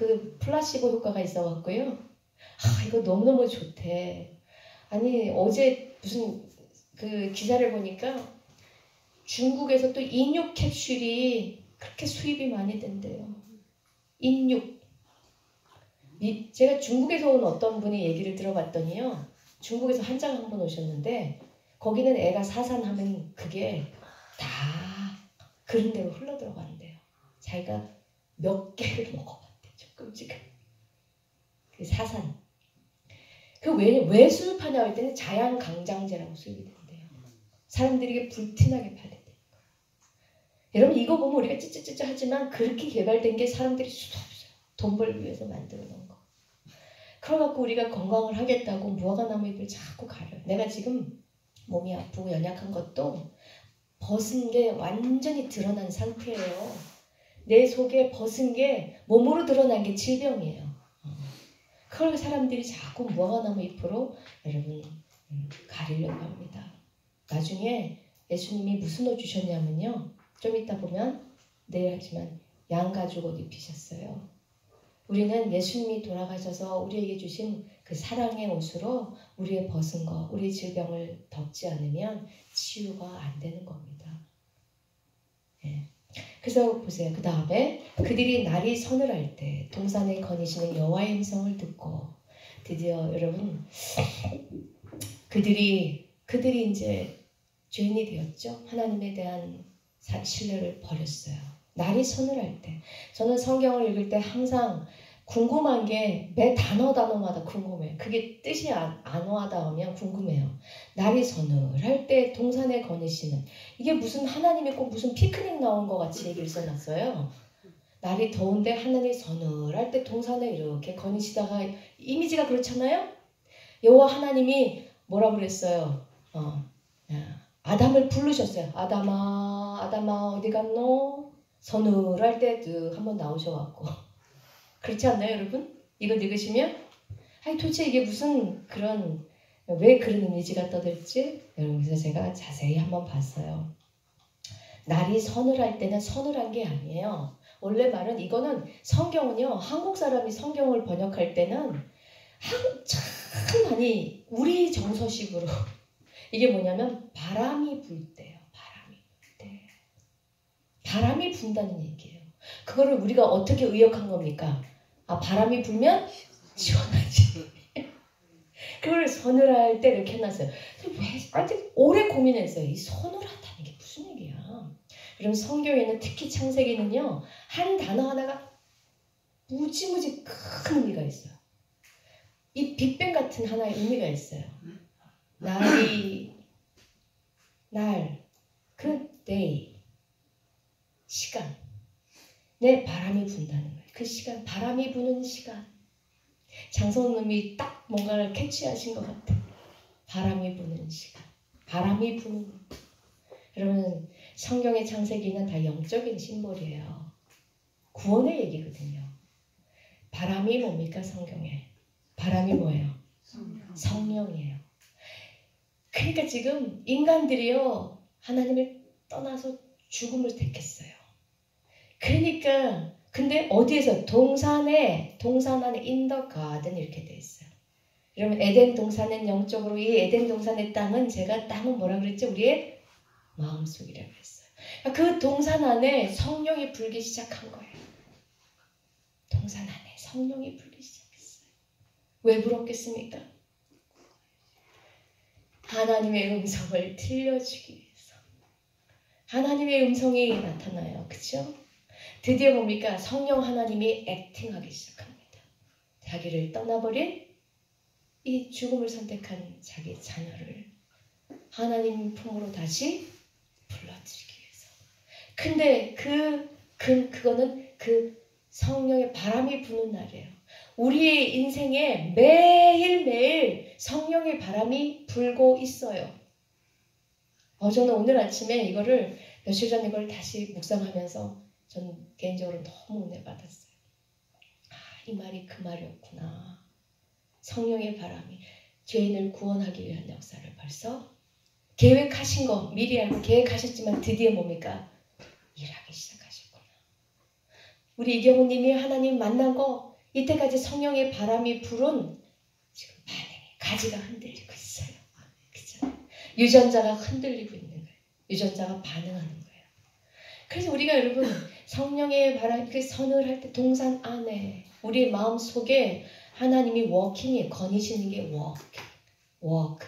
그 플라시보 효과가 있어갖고요. 이거 너무너무 좋대. 아니 어제 무슨 그 기사를 보니까 중국에서 또 인육 캡슐이 그렇게 수입이 많이 된대요. 인육. 제가 중국에서 온 어떤 분이 얘기를 들어봤더니요. 중국에서 한장 한 번 오셨는데 거기는 애가 사산하면 그게 다 그런 대로 흘러 들어간대요. 자기가 몇 개를 먹어봤대. 조금씩. 그 사산. 그 왜 수입하냐고 했더니 자양강장제라고 수입이 된대요. 사람들에게 불티나게 팔린대요. 여러분 이거 보면 우리가 찌찌찌찌 하지만 그렇게 개발된 게 사람들이 수도 없어요. 돈 벌기 위해서 만들어 놓은 거. 그래갖고 우리가 건강을 하겠다고 무화과나무 잎을 자꾸 가려요. 내가 지금 몸이 아프고 연약한 것도 벗은 게 완전히 드러난 상태예요. 내 속에 벗은 게 몸으로 드러난 게 질병이에요. 그걸 사람들이 자꾸 무화과나무 잎으로 여러분 가리려고 합니다. 나중에 예수님이 무슨 옷 주셨냐면요. 좀 이따 보면 내일 하지만 양가죽 옷 입히셨어요. 우리는 예수님이 돌아가셔서 우리에게 주신 그 사랑의 옷으로 우리의 벗은 거, 우리의 질병을 덮지 않으면 치유가 안 되는 겁니다. 예. 그래서 보세요. 그 다음에 그들이 날이 서늘할 때 동산에 거니시는 여호와의 음성을 듣고 드디어 여러분 그들이 이제 죄인이 되었죠. 하나님에 대한 신뢰를 버렸어요. 날이 서늘할 때. 저는 성경을 읽을 때 항상 궁금한 게 매 단어마다 궁금해요. 그게 뜻이 안 와닿으면 궁금해요. 날이 서늘할 때 동산에 거니시는 이게 무슨 하나님이 꼭 무슨 피크닉 나온 것 같이 얘기를 써놨어요. 날이 더운데 하나님이 서늘할 때 동산에 이렇게 거니시다가 이미지가 그렇잖아요. 여호와 하나님이 뭐라고 그랬어요? 아담을 부르셨어요. 아담아 어디 갔노? 서늘할 때 한번 나오셔갖고 그렇지 않나요 여러분? 이거 읽으시면 도대체 이게 무슨 그런 왜 그런 이미지가 떠들지? 여러분 그래서 제가 자세히 한번 봤어요. 날이 서늘할 때는 서늘한 게 아니에요. 원래 말은 이거는 성경은요. 한국 사람이 성경을 번역할 때는 참 많이 우리 정서식으로 이게 뭐냐면 바람이 불 때요. 바람이 불 때. 바람이 분다는 얘기예요. 그거를 우리가 어떻게 의역한 겁니까? 바람이 불면 시원하지. 그걸 서늘할 때 이렇게 해놨어요. 아직 오래 고민했어요. 이 서늘하다는 게 무슨 얘기야? 그럼 성경에는 특히 창세기는요. 한 단어 하나가 무지무지 큰 의미가 있어요. 이 빅뱅 같은 하나의 의미가 있어요. 그 day, 시간. 내 바람이 분다는 거예요. 그 시간, 바람이 부는 시간. 장성님이 딱 뭔가를 캐치하신 것 같아요. 바람이 부는 시간. 바람이 부는 것. 여러분, 성경의 창세기는 다 영적인 심볼이에요. 구원의 얘기거든요. 바람이 뭡니까, 성경에? 바람이 뭐예요? 성령이에요. 그러니까 지금 인간들이요, 하나님을 떠나서 죽음을 택했어요. 그러니까 근데 어디에서 동산 안에 in the garden 이렇게 돼 있어요. 여러분 에덴 동산은 영적으로 이 에덴 동산의 땅은 제가 땅은 뭐라 그랬죠? 우리의 마음속이라고 했어요. 그 동산 안에 성령이 불기 시작한 거예요. 동산 안에 성령이 불기 시작했어요. 왜 불었겠습니까? 하나님의 음성을 들려주기 위해서. 하나님의 음성이 나타나요. 그렇죠? 드디어 뭡니까? 성령 하나님이 액팅하기 시작합니다. 자기를 떠나버린 이 죽음을 선택한 자기 자녀를 하나님 품으로 다시 불러들이기 위해서. 근데 그거는 그 성령의 바람이 부는 날이에요. 우리의 인생에 매일매일 성령의 바람이 불고 있어요. 저는 오늘 아침에 이거를 며칠 전에 이걸 다시 묵상하면서 전 개인적으로 너무 은혜 받았어요. 이 말이 그 말이었구나. 성령의 바람이 죄인을 구원하기 위한 역사를 벌써 계획하신 거 미리 알고 계획하셨지만 드디어 뭡니까? 일하기 시작하셨구나. 우리 이경우님이 하나님 만난 거 이때까지 성령의 바람이 불은 지금 반응이 가지가 흔들리고 있어요. 그죠? 유전자가 흔들리고 있는 거예요. 유전자가 반응하는 거예요. 그래서 우리가 여러분 성령의 바람 그 선을 할 때 동산 안에 우리 마음 속에 하나님이 워킹이 거니시는 게 워크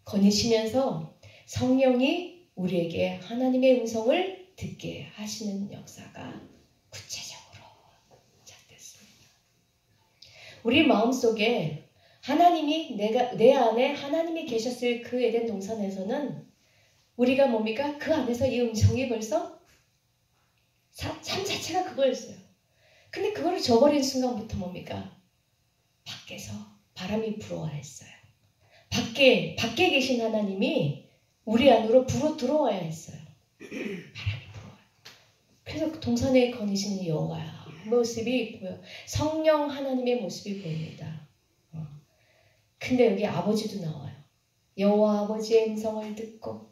거니시면서 성령이 우리에게 하나님의 음성을 듣게 하시는 역사가 구체적으로 시작됐습니다. 우리 마음속에 하나님이 내 안에 하나님이 계셨을 그 에덴 동산에서는 우리가 뭡니까? 그 안에서 이 음성이 벌써 삶 자체가 그거였어요. 근데 그거를 저버린 순간부터 뭡니까? 밖에서 바람이 불어와야 했어요. 밖에 계신 하나님이 우리 안으로 불어 들어와야 했어요. 바람이 불어와요. 그래서 동산에 거니시는 여호와 모습이 보여. 성령 하나님의 모습이 보입니다. 근데 여기 아버지도 나와요. 여호와 아버지의 음성을 듣고.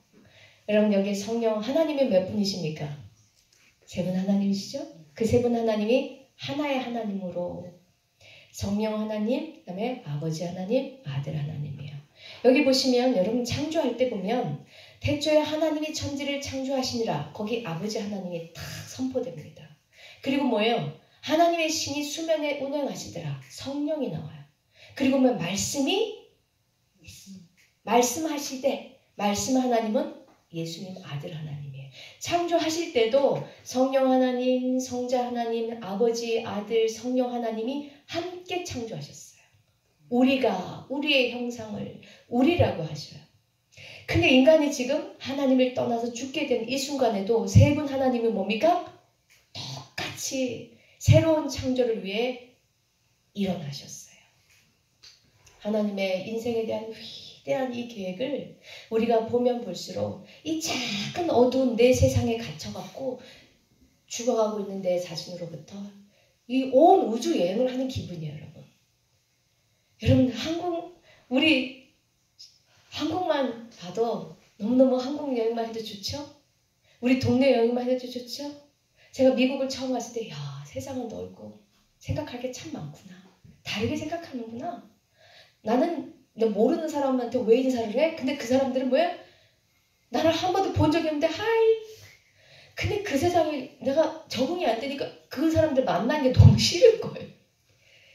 여러분 여기 성령 하나님이 몇 분이십니까? 세 분 하나님이시죠? 그 세 분 하나님이 하나의 하나님으로 성령 하나님, 그 다음에 아버지 하나님, 아들 하나님이에요. 여기 보시면 여러분 창조할 때 보면 태초에 하나님이 천지를 창조하시니라 거기 아버지 하나님이 딱 선포됩니다. 그리고 뭐예요? 하나님의 신이 수면에 운행하시더라. 성령이 나와요. 그리고 뭐 말씀하시되 말씀 하나님은 예수님 아들 하나님이에요. 창조하실 때도 성령 하나님, 성자 하나님, 아버지, 아들, 성령 하나님이 함께 창조하셨어요. 우리의 형상을 우리라고 하셔요. 근데 인간이 지금 하나님을 떠나서 죽게 된 이 순간에도 세 분 하나님이 뭡니까? 똑같이 새로운 창조를 위해 일어나셨어요. 하나님의 인생에 대한 위대한 이 계획을 우리가 보면 볼수록 이 작은 어두운 내 세상에 갇혀갖고 죽어가고 있는 내 자신으로부터 이 온 우주 여행을 하는 기분이에요, 여러분. 여러분 우리 한국만 봐도 너무너무 한국 여행만 해도 좋죠? 우리 동네 여행만 해도 좋죠? 제가 미국을 처음 갔을 때 세상은 넓고 생각할 게 참 많구나. 다르게 생각하는구나. 나는 모르는 사람한테 왜 인사를 해? 근데 그 사람들은 뭐야? 나를 한 번도 본 적이 없는데 하이. 근데 그 세상에 내가 적응이 안 되니까 그 사람들 만난 게 너무 싫은 거예요.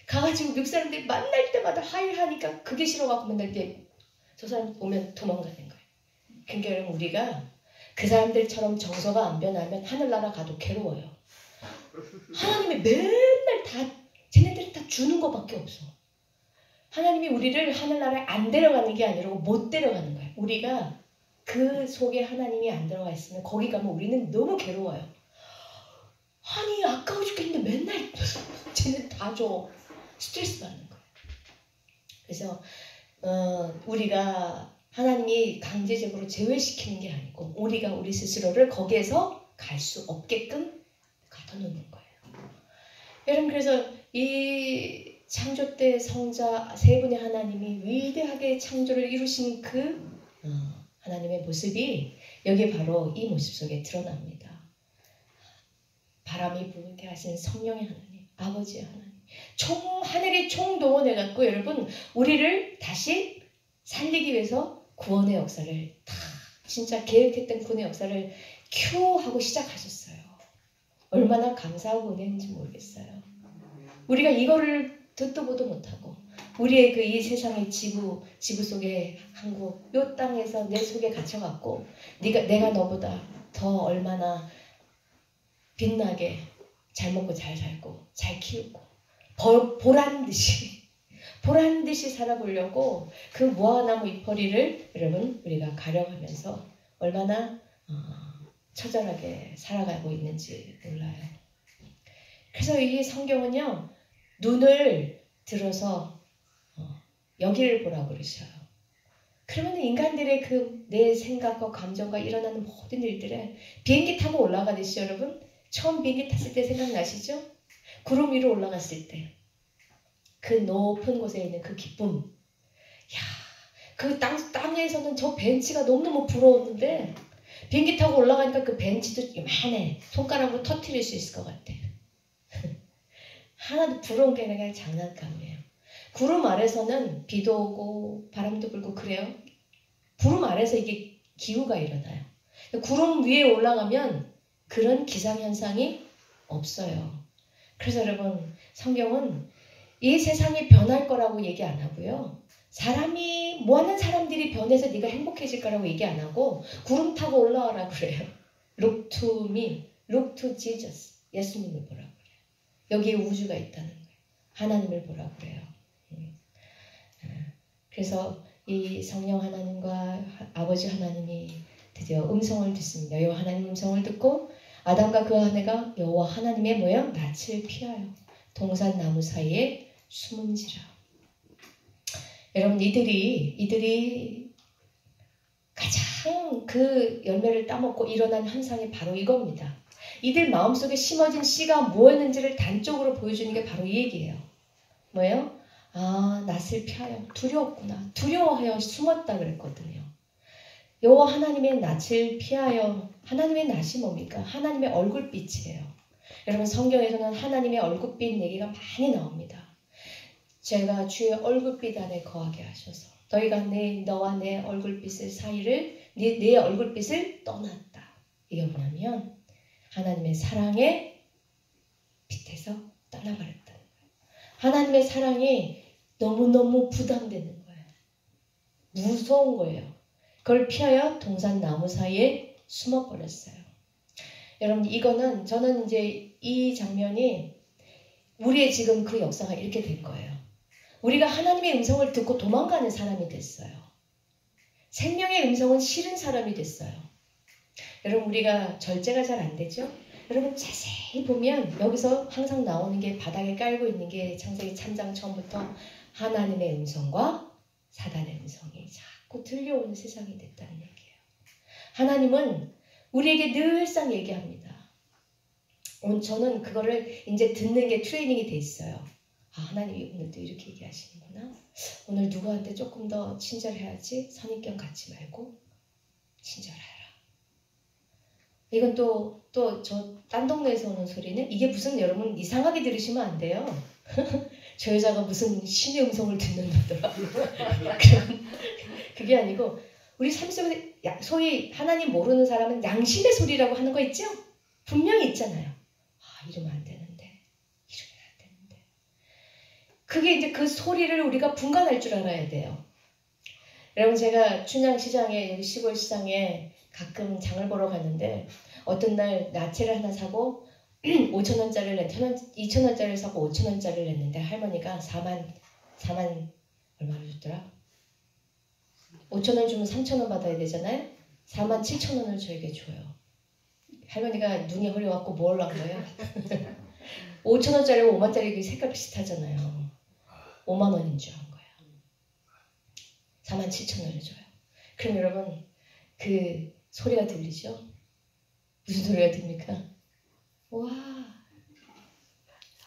가가지고 미국 사람들이 만날 때마다 하이 하니까 그게 싫어갖고 맨날 저 사람 오면 도망가는 거예요. 그러니까 여러분 우리가 그 사람들처럼 정서가 안 변하면 하늘나라 가도 괴로워요. 하나님이 맨날 쟤네들이 다 주는 것밖에 없어. 하나님이 우리를 하늘나라에 안 데려가는 게 아니라 못 데려가는 거예요. 우리가 그 속에 하나님이 안 들어가 있으면 거기 가면 우리는 너무 괴로워요. 아니 아까워 죽겠는데 맨날 쟤는 다 줘. 스트레스 받는 거예요. 그래서 우리가 하나님이 강제적으로 제외시키는 게 아니고 우리가 우리 스스로를 거기에서 갈 수 없게끔 가둬놓는 거예요. 여러분 그래서 이 창조 때 성자 세 분의 하나님이 위대하게 창조를 이루신 그 하나님의 모습이 여기 바로 이 모습 속에 드러납니다. 바람이 불게 하시는 성령의 하나님, 아버지의 하나님. 하늘이 총동원해갖고 여러분 우리를 다시 살리기 위해서 구원의 역사를 다 진짜 계획했던 구원의 역사를 큐 하고 시작하셨어요. 얼마나 감사하고 은혜인지 모르겠어요. 우리가 이거를 듣도 보도 못하고 우리의 그 이 세상의 지구 속에 한국 요 땅에서 내 속에 갇혀갖고 내가 너보다 더 얼마나 빛나게 잘 먹고 잘 살고 잘 키우고 보란 듯이 살아보려고 그 무화과나무 잎퍼리를 여러분 우리가 가려가면서 얼마나 처절하게 살아가고 있는지 몰라요. 그래서 이 성경은요 눈을 들어서 여기를 보라고 그러셔요. 그러면 인간들의 그 내 생각과 감정과 일어나는 모든 일들에 비행기 타고 올라가듯이 여러분 처음 비행기 탔을 때 생각나시죠? 구름 위로 올라갔을 때 그 높은 곳에 있는 그 기쁨. 그 땅에서는 저 벤치가 너무너무 부러웠는데 비행기 타고 올라가니까 그 벤치도 요만해. 손가락으로 터뜨릴 수 있을 것 같아. 하나도 부러운 게 그냥 장난감이에요. 구름 아래서는 비도 오고 바람도 불고 그래요. 구름 아래서 이게 기후가 일어나요. 구름 위에 올라가면 그런 기상현상이 없어요. 그래서 여러분 성경은 이 세상이 변할 거라고 얘기 안 하고요. 사람이 뭐하는 사람들이 변해서 네가 행복해질 거라고 얘기 안 하고 구름 타고 올라와라 그래요. Look to me, look to Jesus. 예수님을 보라고 그래요. 여기에 우주가 있다는 거예요. 하나님을 보라고 그래요. 그래서 이 성령 하나님과 아버지 하나님이 드디어 음성을 듣습니다. 여호와 하나님 음성을 듣고 아담과 그 아내가 여호와 하나님의 뭐예요? 낯을 피하여 동산 나무 사이에 숨은지라. 여러분 이들이 가장 그 열매를 따먹고 일어난 현상이 바로 이겁니다. 이들 마음속에 심어진 씨가 뭐였는지를 단적으로 보여주는 게 바로 이 얘기예요. 뭐예요? 아, 낯을 피하여 두려웠구나. 두려워하여 숨었다 그랬거든요. 여호와 하나님의 낯을 피하여. 하나님의 낯이 뭡니까? 하나님의 얼굴빛이에요. 여러분 성경에서는 하나님의 얼굴빛 얘기가 많이 나옵니다. 제가 주의 얼굴빛 안에 거하게 하셔서 너희가 너와 내 얼굴빛을 사이를 내 얼굴빛을 떠났다. 이게 뭐냐면 하나님의 사랑의 빛에서 떠나버렸다는 거예요. 하나님의 사랑이 너무너무 부담되는 거예요. 무서운 거예요. 그걸 피하여 동산 나무 사이에 숨어버렸어요. 여러분 이거는 저는 이제 이 장면이 우리의 지금 그 역사가 이렇게 된 거예요. 우리가 하나님의 음성을 듣고 도망가는 사람이 됐어요. 생명의 음성은 싫은 사람이 됐어요. 여러분 우리가 절제가 잘 안 되죠? 여러분 자세히 보면 여기서 항상 나오는 게 바닥에 깔고 있는 게 창세기 3장 처음부터 하나님의 음성과 사단의 음성이 자꾸 들려오는 세상이 됐다는 얘기예요. 하나님은 우리에게 늘상 얘기합니다. 저는 그거를 이제 듣는 게 트레이닝이 돼 있어요. 아, 하나님이 오늘도 이렇게 얘기하시는구나. 오늘 누구한테 조금 더 친절해야지. 선입견 갖지 말고 친절해라. 이건 또 저 딴 동네에서 오는 소리는 이게 무슨 여러분 이상하게 들으시면 안 돼요. 저 여자가 무슨 신의 음성을 듣는다더라고요. 그게 아니고 우리 삶 속에 소위 하나님 모르는 사람은 양심의 소리라고 하는 거 있죠? 분명히 있잖아요. 아, 이러면 안 되는데. 이러면 안 되는데. 그게 이제 그 소리를 우리가 분간할 줄 알아야 돼요. 여러분 제가 춘향시장에 여기 시골 시장에 가끔 장을 보러 갔는데 어떤 날 나체를 하나 사고 5,000원짜리를 2,000원짜리를 사고 5,000원짜리를 냈는데 할머니가 4만 얼마를 줬더라? 5,000원 주면 3,000원 받아야 되잖아요. 47,000원을 저에게 줘요. 할머니가 눈이 흐려갖고 뭘 한 거예요? 5,000원짜리고 5만짜리 색깔 비슷하잖아요. 5만 원인 줄 한 거예요. 47,000원을 줘요. 그럼 여러분 그 소리가 들리죠? 무슨 소리가 듭니까? 와,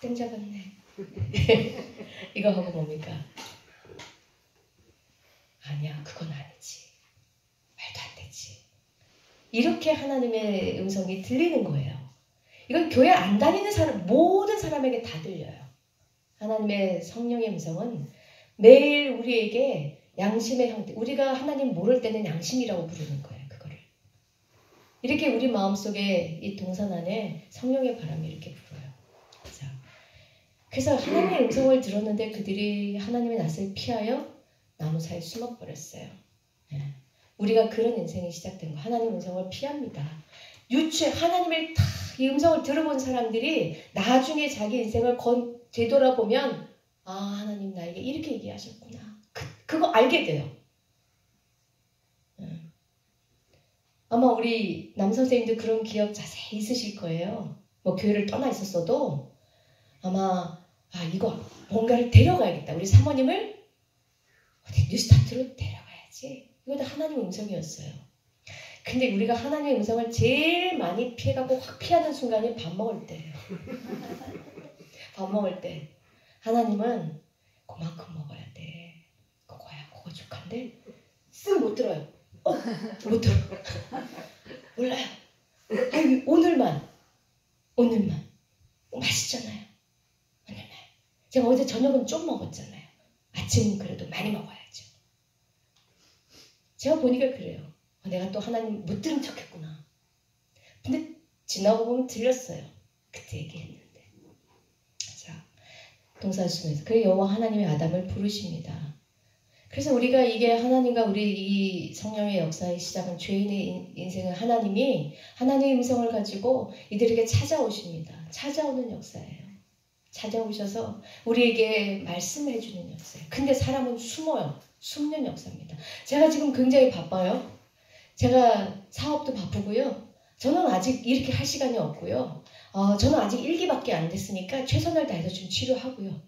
땡 잡았네. 이거 하고 뭡니까? 아니야, 그건 아니지. 말도 안 되지. 이렇게 하나님의 음성이 들리는 거예요. 이건 교회 안 다니는 사람, 모든 사람에게 다 들려요. 하나님의 성령의 음성은 매일 우리에게 양심의 형태, 우리가 하나님 모를 때는 양심이라고 부르는 거예요. 그거를. 이렇게 우리 마음속에 이 동산 안에 성령의 바람이 이렇게 불어요. 자, 그래서 하나님의 음성을 들었는데 그들이 하나님의 낯을 피하여 나무 사이에 숨어버렸어요. 네. 우리가 그런 인생이 시작된 거. 하나님의 음성을 피합니다. 하나님의 이 음성을 들어본 사람들이 나중에 자기 인생을 되돌아보면 아, 하나님 나에게 이렇게 얘기하셨구나. 그거 알게 돼요. 아마 우리 남선생님도 그런 기억 자세히 있으실 거예요. 뭐 교회를 떠나 있었어도 아마 이거 뭔가를 데려가야겠다. 우리 사모님을 어디 뉴스타트로 데려가야지. 이것도 하나님의 음성이었어요. 근데 우리가 하나님의 음성을 제일 많이 피해가고 확 피하는 순간이 밥 먹을 때예요. 밥 먹을 때 하나님은 그만큼 먹어야 돼. 그거야, 그거 족한데 쓱 못 들어요. 못 들어. 몰라요. 아유, 오늘만 맛있잖아요. 오늘만. 제가 어제 저녁은 좀 먹었잖아요. 아침은 그래도 많이 먹어야죠. 제가 보니까 그래요. 내가 또 하나님 못 들은 척 했구나. 근데 지나고 보면 들렸어요. 그때 얘기했는데. 자, 동사순에서 그 여호와 하나님의 아담을 부르십니다. 그래서 우리가 이게 하나님과 우리 이 성령의 역사의 시작은 죄인의 인생은 하나님이 하나님의 음성을 가지고 이들에게 찾아오십니다. 찾아오는 역사예요. 찾아오셔서 우리에게 말씀해 주는 역사예요. 근데 사람은 숨어요. 숨는 역사입니다. 제가 지금 굉장히 바빠요. 제가 사업도 바쁘고요. 저는 아직 이렇게 할 시간이 없고요. 저는 아직 1기밖에 안 됐으니까 최선을 다해서 좀 치료하고요.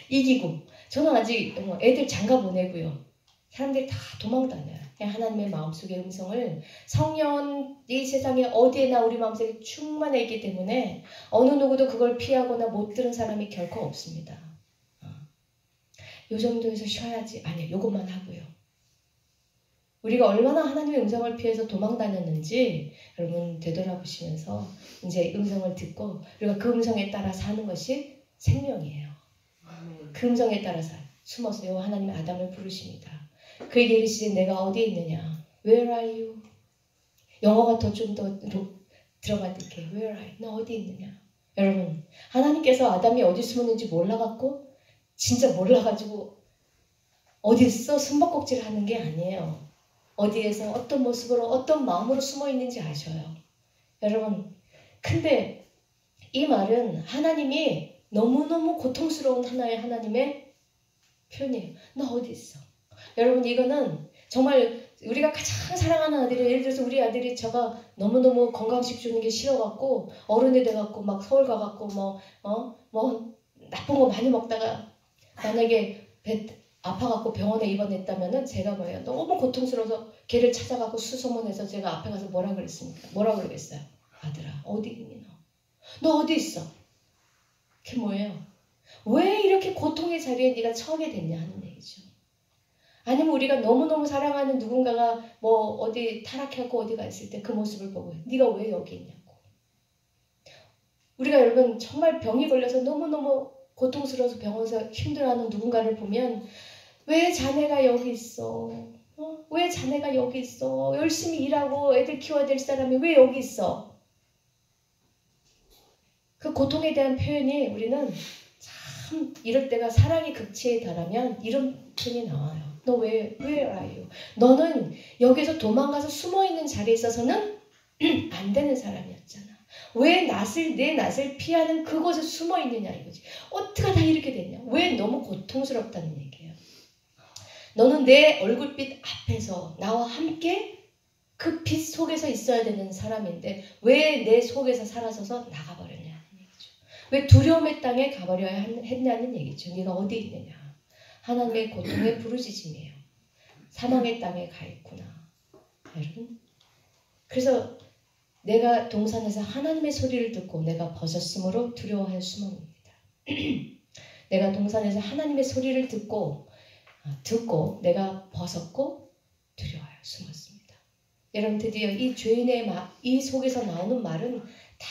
이기고 저는 아직 애들 장가 보내고요. 사람들이 다 도망다녀요. 그냥 하나님의 마음속의 음성을 성령이 세상에 어디에나 우리 마음속에 충만해 있기 때문에 어느 누구도 그걸 피하거나 못 들은 사람이 결코 없습니다. 요 정도에서 쉬어야지. 아니요. 요것만 하고요. 우리가 얼마나 하나님의 음성을 피해서 도망다녔는지 여러분 되돌아보시면서 이제 음성을 듣고 우리가 그 음성에 따라 사는 것이 생명이에요. 그 음성에 따라서 숨어서 여호와 하나님의 아담을 부르십니다. 그에게 이르시되 내가 어디에 있느냐? Where are you? 영어가 더 좀 더 들어가듯게 Where are you? 너 어디 있느냐? 여러분 하나님께서 아담이 어디 숨었는지 몰라갖고 진짜 몰라가지고 어디 있어? 숨바꼭질을 하는 게 아니에요. 어디에서 어떤 모습으로 어떤 마음으로 숨어 있는지 아셔요. 여러분 근데 이 말은 하나님이 너무너무 고통스러운 하나님의 표현이에요. 너 어디 있어? 여러분 이거는 정말 우리가 가장 사랑하는 아들이 예를 들어서 우리 아들이 제가 너무너무 건강식 주는 게 싫어갖고 어른이 돼갖고 막 서울 가갖고 뭐 나쁜 거 많이 먹다가 만약에 배 아파갖고 병원에 입원했다면은 제가 너무 고통스러워서 걔를 찾아가고 수소문해서 제가 앞에 가서 뭐라 그랬습니까? 뭐라 그러겠어요? 아들아 어디 있니 너? 너 어디 있어? 그게 뭐예요? 왜 이렇게 고통의 자리에 네가 처하게 됐냐 하는 얘기죠. 아니면 우리가 너무너무 사랑하는 누군가가 뭐 어디 타락하고 어디가 있을 때 그 모습을 보고 네가 왜 여기 있냐고. 우리가 여러분 정말 병이 걸려서 너무너무 고통스러워서 병원에서 힘들어하는 누군가를 보면 왜 자네가 여기 있어? 왜 자네가 여기 있어? 열심히 일하고 애들 키워야 될 사람이 왜 여기 있어? 그 고통에 대한 표현이 우리는 참 이럴 때가 사랑의 극치에 달하면 이런 표현이 나와요. 너 where are you? 너는 여기서 도망가서 숨어있는 자리에 있어서는 안 되는 사람이었잖아. 왜 내 낯을 피하는 그곳에 숨어있느냐 이거지. 어떻게 다 이렇게 됐냐. 왜 너무 고통스럽다는 얘기예요. 너는 내 얼굴빛 앞에서 나와 함께 그 빛 속에서 있어야 되는 사람인데 왜 내 속에서 사라져서 나가버렸냐. 왜 두려움의 땅에 가버려야 했냐는 얘기죠. 네가 어디 있느냐. 하나님의 고통의 부르짖음이에요. 사망의 땅에 가 있구나. 여러분. 그래서 내가 동산에서 하나님의 소리를 듣고 내가 벗었으므로 두려워하여 숨었습니다. 내가 동산에서 하나님의 소리를 듣고 내가 벗었고 두려워하여 숨었습니다. 여러분 드디어 이 죄인의 이 속에서 나오는 말은 다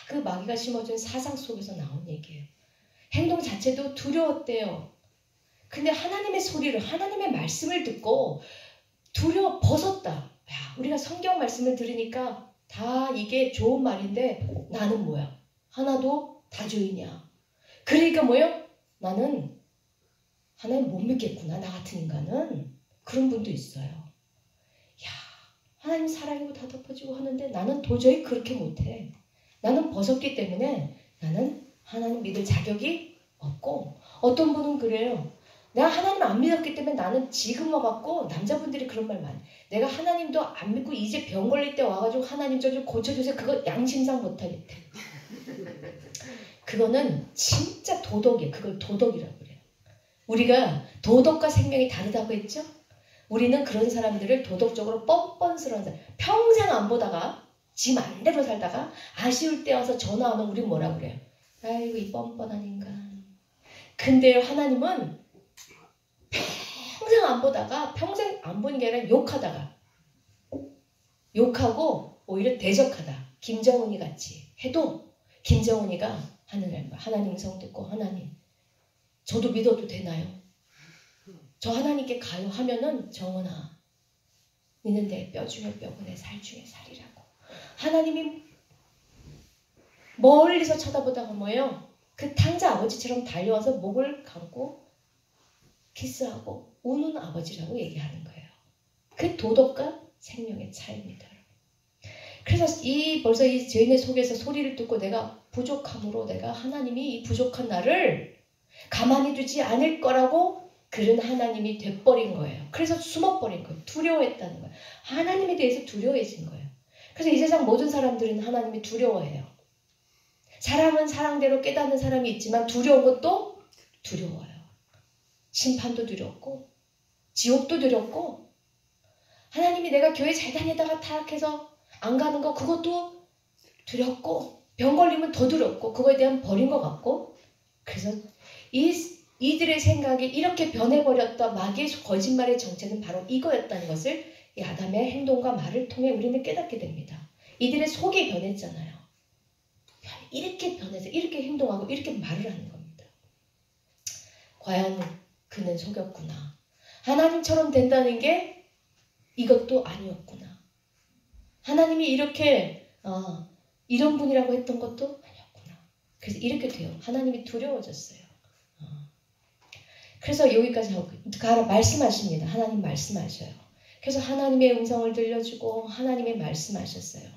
그 마귀가 심어준 사상 속에서 나온 얘기예요. 행동 자체도 두려웠대요. 근데 하나님의 소리를 하나님의 말씀을 듣고 벗었다. 야, 우리가 성경 말씀을 들으니까 다 이게 좋은 말인데 나는 뭐야? 하나도 다 죄인이야. 그러니까 뭐예요? 나는 하나님 못 믿겠구나. 나 같은 인간은. 그런 분도 있어요. 야, 하나님 사랑이고 다 덮어지고 하는데 나는 도저히 그렇게 못해. 나는 벗었기 때문에 나는 하나님 믿을 자격이 없고 어떤 분은 그래요. 내가 하나님 안 믿었기 때문에 나는 지금 와갖고 남자분들이 그런 말 많이 내가 하나님도 안 믿고 이제 병 걸릴 때 와가지고 하나님 좀 고쳐주세요. 그거 양심상 못하겠대. 그거는 진짜 도덕이에요. 그걸 도덕이라고 그래요. 우리가 도덕과 생명이 다르다고 했죠? 우리는 그런 사람들을 도덕적으로 뻔뻔스러운 사람 평생 안 보다가 지 맘대로 살다가 아쉬울 때 와서 전화하면 우린 뭐라 그래요? 아이고 이 뻔뻔한 인간. 근데 하나님은 평생 안 보다가 평생 안 보는 게 아니라 욕하고 오히려 대적하다. 김정은이 같이 해도 김정은이가 하나님 성 듣고 하나님 저도 믿어도 되나요? 저 하나님께 가요 하면은 정은아 니는 내 뼈 중에 뼈고 내 살 중에 살이라고. 하나님이 멀리서 쳐다보다가 뭐예요? 그 탕자 아버지처럼 달려와서 목을 감고 키스하고 우는 아버지라고 얘기하는 거예요. 그 도덕과 생명의 차이입니다. 그래서 벌써 이 죄인의 속에서 소리를 듣고 내가 부족함으로 내가 하나님이 이 부족한 나를 가만히 두지 않을 거라고 그런 하나님이 돼버린 거예요. 그래서 숨어버린 거예요. 두려워했다는 거예요. 하나님에 대해서 두려워해진 거예요. 그래서 이 세상 모든 사람들은 하나님이 두려워해요. 사람은 사랑대로 깨닫는 사람이 있지만 두려운 것도 두려워요. 심판도 두렵고 지옥도 두렵고 하나님이 내가 교회 잘 다니다가 타락해서 안 가는 거 그것도 두렵고 병 걸리면 더 두렵고 그거에 대한 벌인 것 같고 그래서 이들의 생각이 이렇게 변해버렸다 마귀의 거짓말의 정체는 바로 이거였다는 것을 이 아담의 행동과 말을 통해 우리는 깨닫게 됩니다. 이들의 속이 변했잖아요. 이렇게 변해서 이렇게 행동하고 이렇게 말을 하는 겁니다. 과연 그는 속였구나. 하나님처럼 된다는 게 이것도 아니었구나. 하나님이 이렇게 이런 분이라고 했던 것도 아니었구나. 그래서 이렇게 돼요. 하나님이 두려워졌어요. 그래서 여기까지 하고 말씀하십니다. 하나님 말씀하셔요. 그래서 하나님의 음성을 들려주고 하나님의 말씀하셨어요.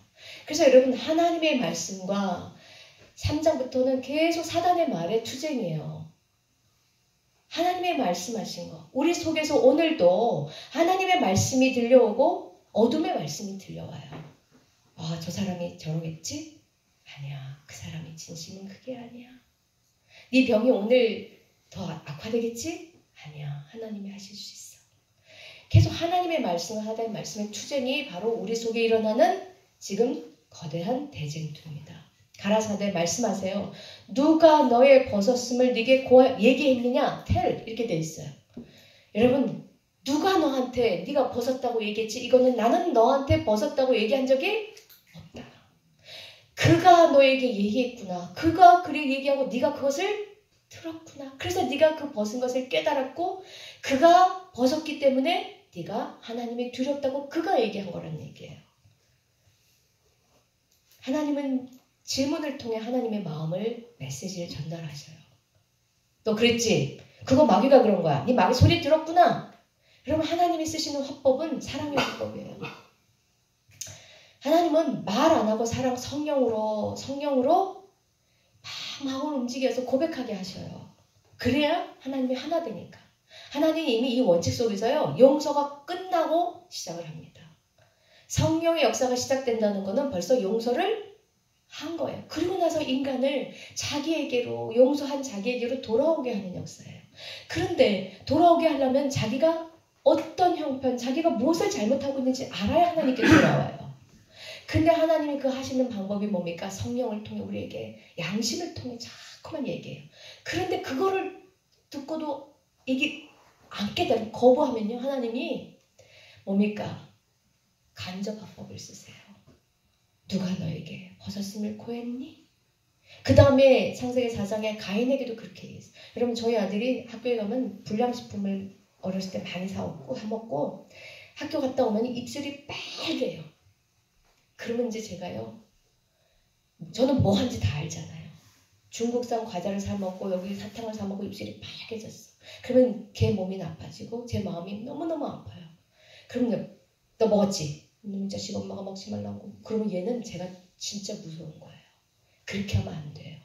그래서 여러분 하나님의 말씀과 3장부터는 계속 사단의 말의 투쟁이에요. 하나님의 말씀하신 거. 우리 속에서 오늘도 하나님의 말씀이 들려오고 어둠의 말씀이 들려와요. 저 사람이 저러겠지? 아니야. 그 사람이 진심은 그게 아니야. 네 병이 오늘 더 악화되겠지? 아니야. 하나님이 하실 수 있어. 계속 하나님의 말씀과 사단의 말씀의 투쟁이 바로 우리 속에 일어나는 지금 거대한 대쟁투입니다. 가라사대 말씀하세요. 누가 너의 벗었음을 네게 얘기했느냐? 텔 이렇게 돼 있어요. 여러분 누가 너한테 네가 벗었다고 얘기했지? 이거는 나는 너한테 벗었다고 얘기한 적이 없다. 그가 너에게 얘기했구나. 그가 그래 얘기하고 네가 그것을 들었구나. 그래서 네가 그 벗은 것을 깨달았고 그가 벗었기 때문에 네가 하나님이 두렵다고 그가 얘기한 거라는 얘기예요. 하나님은 질문을 통해 하나님의 마음을 메시지를 전달하셔요. 너 그랬지? 그거 마귀가 그런 거야. 네 마귀 소리 들었구나. 그러면 하나님이 쓰시는 화법은 사랑의 화법이에요. 하나님은 말 안 하고 성령으로 마음을 움직여서 고백하게 하셔요. 그래야 하나님이 하나 되니까. 하나님이 이미 이 원칙 속에서요. 용서가 끝나고 시작을 합니다. 성령의 역사가 시작된다는 것은 벌써 용서를 한 거예요. 그리고 나서 인간을 자기에게로 용서한 자기에게로 돌아오게 하는 역사예요. 그런데 돌아오게 하려면 자기가 어떤 형편, 자기가 무엇을 잘못하고 있는지 알아야 하나님께 돌아와요. 근데 하나님이 그 하시는 방법이 뭡니까? 성령을 통해 우리에게 양심을 통해 자꾸만 얘기해요. 그런데 그거를 듣고도 이게 안 깨달고 거부하면요. 하나님이 뭡니까? 간접화법을 쓰세요. 누가 너에게 벗었음을 고했니? 그 다음에 창세기 4장에 가인에게도 그렇게 얘기했어요. 여러분 저희 아들이 학교에 가면 불량식품을 어렸을 때 많이 사먹고 학교 갔다 오면 입술이 빨개요. 그러면 이제 제가요. 저는 뭐 하는지 다 알잖아요. 중국산 과자를 사 먹고 여기 사탕을 사 먹고 입술이 빨개졌어. 그러면 걔 몸이 나빠지고 제 마음이 너무너무 아파요. 그러면 너 먹었지? 이놈의 자식 엄마가 먹지 말라고. 그러면 얘는 제가 진짜 무서운 거예요. 그렇게 하면 안 돼요.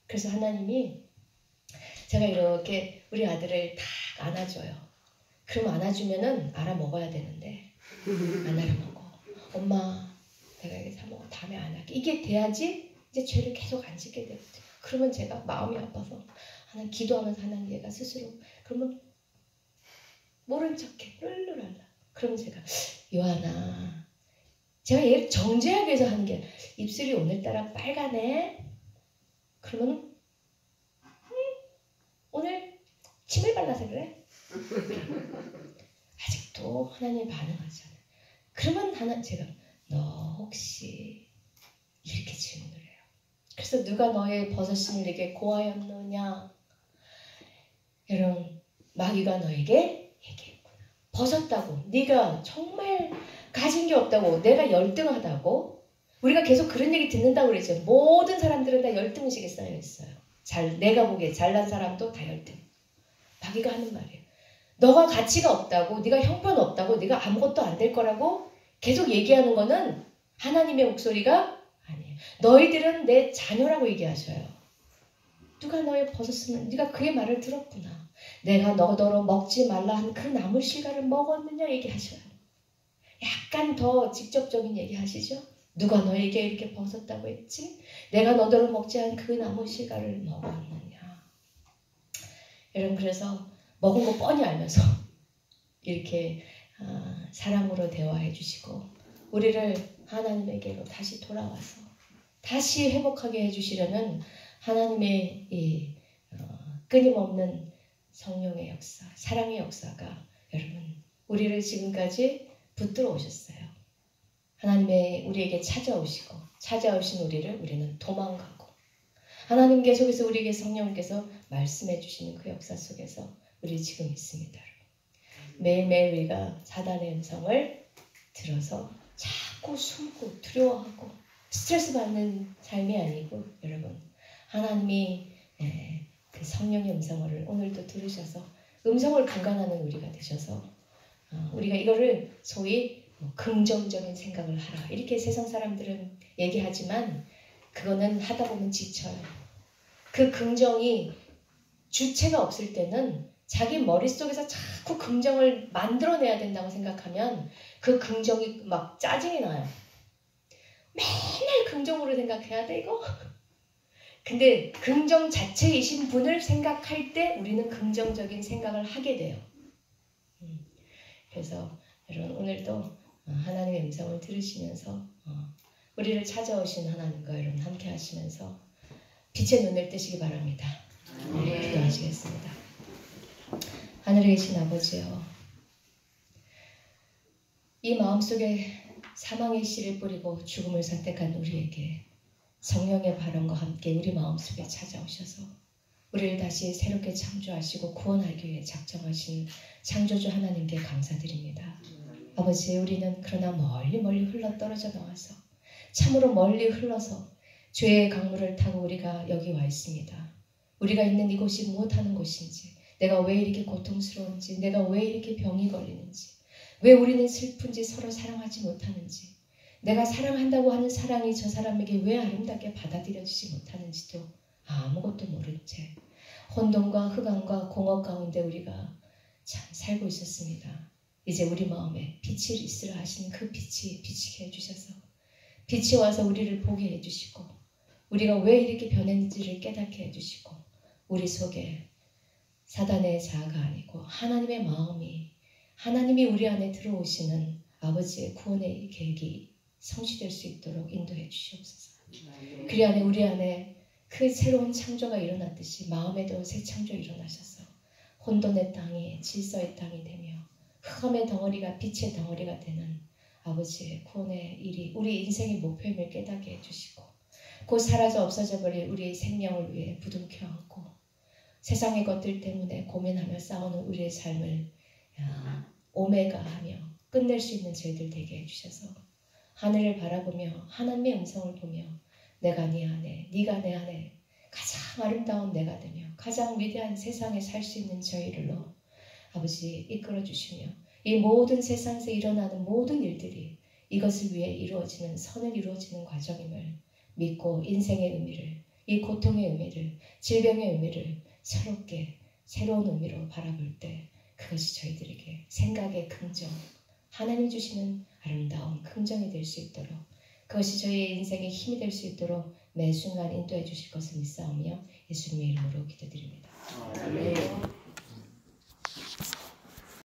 그래서 하나님이 제가 이렇게 우리 아들을 딱 안아줘요. 그럼 안아주면은 알아먹어야 되는데 안 알아먹어. 엄마 내가 이게 사 먹어. 다음에 안 할게. 이게 돼야지 이제 죄를 계속 안 짓게 되거든요. 그러면 제가 마음이 아파서 하나님 기도하면서 하나님 얘가 스스로 그러면 모른 척해. 룰루랄라. 그럼 제가 요한아 제가 얘를 정죄하기 위해서 하는 게 입술이 오늘따라 빨가네. 그러면 오늘 침을 발라서 그래? 아직도 하나님 반응하잖아요. 그러면 제가 너 혹시 이렇게 질문을 해요. 그래서 누가 너의 벗었음을 내게 고하였느냐? 마귀가 너에게 얘기했구나. 벗었다고. 네가 정말 가진 게 없다고. 내가 열등하다고. 우리가 계속 그런 얘기 듣는다고 그러죠. 모든 사람들은 다 열등의식에 쌓여 있어요. 내가 보기에 잘난 사람도 다 열등. 마귀가 하는 말이에요. 너가 가치가 없다고, 네가 형편 없다고, 네가 아무것도 안 될 거라고 계속 얘기하는 거는 하나님의 목소리가 아니에요. 너희들은 내 자녀라고 얘기하셔요. 누가 너를 벗었으면 네가 그의 말을 들었구나. 내가 너더러 먹지 말라 한 그 나무 실과를 먹었느냐 얘기하셔요. 약간 더 직접적인 얘기 하시죠. 누가 너에게 이렇게 벗었다고 했지? 내가 너더러 먹지 않은 그 나무 실과를 먹었느냐. 여러분 그래서 먹은 거 뻔히 알면서 이렇게 사랑으로 대화해 주시고 우리를 하나님에게로 다시 돌아와서 다시 회복하게 해주시려는 하나님의 이 끊임없는 성령의 역사, 사랑의 역사가 여러분 우리를 지금까지 붙들어 오셨어요. 하나님의 우리에게 찾아오신 우리는 도망가고 하나님 계속해서 우리에게 성령께서 말씀해 주시는 그 역사 속에서 우리 지금 있습니다. 매일매일 우리가 사단의 음성을 들어서 자꾸 숨고 두려워하고 스트레스 받는 삶이 아니고 여러분 하나님이 그 성령의 음성을 오늘도 들으셔서 음성을 강간하는 우리가 되셔서 우리가 이거를 소위 긍정적인 생각을 하라 이렇게 세상 사람들은 얘기하지만 그거는 하다 보면 지쳐요. 그 긍정이 주체가 없을 때는 자기 머릿속에서 자꾸 긍정을 만들어내야 된다고 생각하면 그 긍정이 막 짜증이 나요. 맨날 긍정으로 생각해야 돼 이거? 근데 긍정 자체이신 분을 생각할 때 우리는 긍정적인 생각을 하게 돼요. 그래서 여러분 오늘도 하나님의 음성을 들으시면서 우리를 찾아오신 하나님과 여러분 함께 하시면서 빛의 눈을 뜨시기 바랍니다. 기도하시겠습니다. 하늘에 계신 아버지여 이 마음속에 사망의 씨를 뿌리고 죽음을 선택한 우리에게 성령의 바람과 함께 우리 마음속에 찾아오셔서 우리를 다시 새롭게 창조하시고 구원하기 위해 작정하신 창조주 하나님께 감사드립니다. 아버지 우리는 그러나 멀리 흘러떨어져 나와서 참으로 멀리 흘러서 죄의 강물을 타고 우리가 여기 와 있습니다. 우리가 있는 이곳이 무엇하는 곳인지 내가 왜 이렇게 고통스러운지 내가 왜 이렇게 병이 걸리는지 왜 우리는 슬픈지 서로 사랑하지 못하는지 내가 사랑한다고 하는 사랑이 저 사람에게 왜 아름답게 받아들여지지 못하는지도 아무것도 모른 채 혼돈과 흑암과 공허 가운데 우리가 참 살고 있었습니다. 이제 우리 마음에 빛이 있으라 하신 그 빛이 비치게 해주셔서 빛이 와서 우리를 보게 해주시고 우리가 왜 이렇게 변했는지를 깨닫게 해주시고 우리 속에 사단의 자아가 아니고 하나님의 마음이 하나님이 우리 안에 들어오시는 아버지의 구원의 계획이 성취될 수 있도록 인도해 주시옵소서. 그 안에 우리 안에 그 새로운 창조가 일어났듯이 마음에도 새 창조 일어나셔서 혼돈의 땅이 질서의 땅이 되며 흑암의 덩어리가 빛의 덩어리가 되는 아버지의 구원의 일이 우리 인생의 목표임을 깨닫게 해주시고 곧 사라져 없어져 버릴 우리의 생명을 위해 부둥켜 안고 세상의 것들 때문에 고민하며 싸우는 우리의 삶을 오메가하며 끝낼 수 있는 저희들 되게 해주셔서 하늘을 바라보며 하나님의 음성을 보며 내가 네 안에 네가 내 안에 가장 아름다운 내가 되며 가장 위대한 세상에 살 수 있는 저희를로 아버지 이끌어 주시며 이 모든 세상에서 일어나는 모든 일들이 이것을 위해 이루어지는 선을 이루어지는 과정임을 믿고 인생의 의미를 이 고통의 의미를 질병의 의미를 새롭게 새로운 의미로 바라볼 때 그것이 저희들에게 생각의 긍정 하나님 주시는 아름다운 긍정이 될 수 있도록 그것이 저희의 인생의 힘이 될 수 있도록 매 순간 인도해 주실 것을 믿사오며 예수님의 이름으로 기도드립니다. 아멘.